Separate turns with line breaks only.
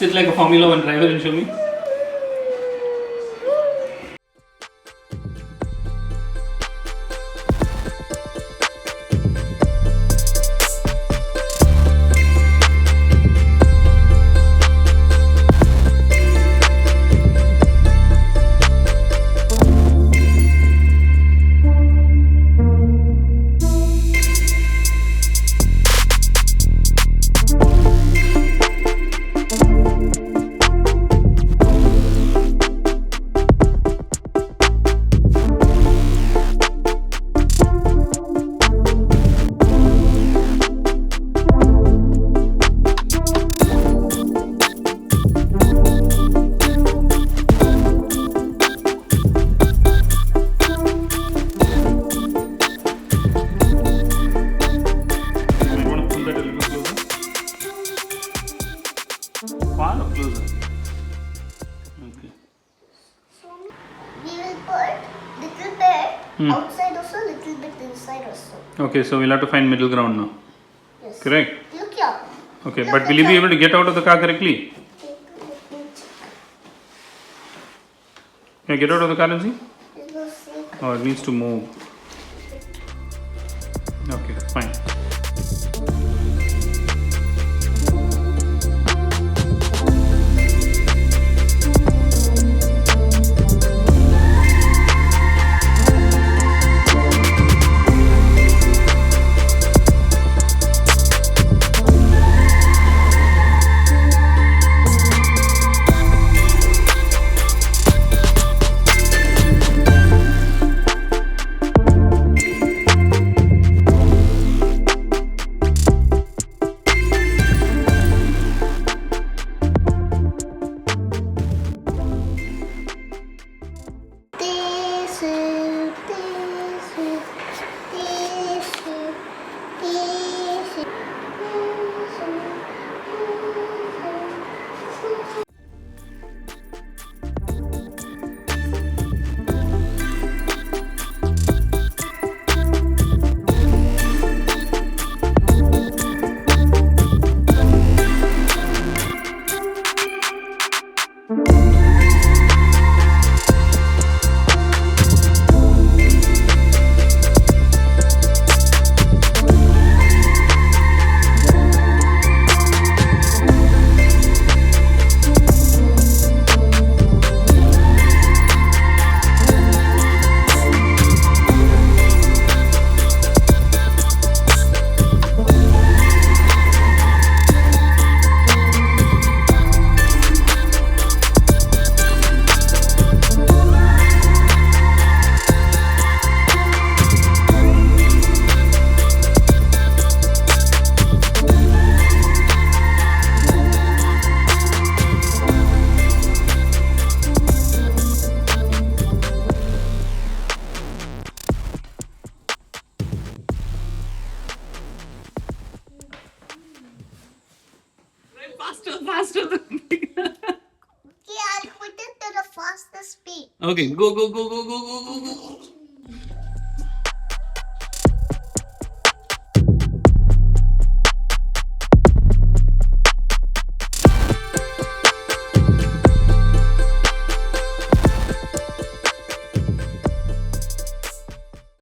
Sit like a Formula One driver and show me. Far or closer? Okay.
So we will put little bit outside also, little bit inside also.
Okay, so we'll have to find middle ground now.
Yes.
Correct?
Look here.
Okay,
Look
but will you be able to get out of the car correctly?
Okay, let me check.
Can you get out of the car and see?
It will see.
Oh, it needs to move. Okay, fine. Faster.
Okay, I'll put it to the fastest speed.
Okay, go.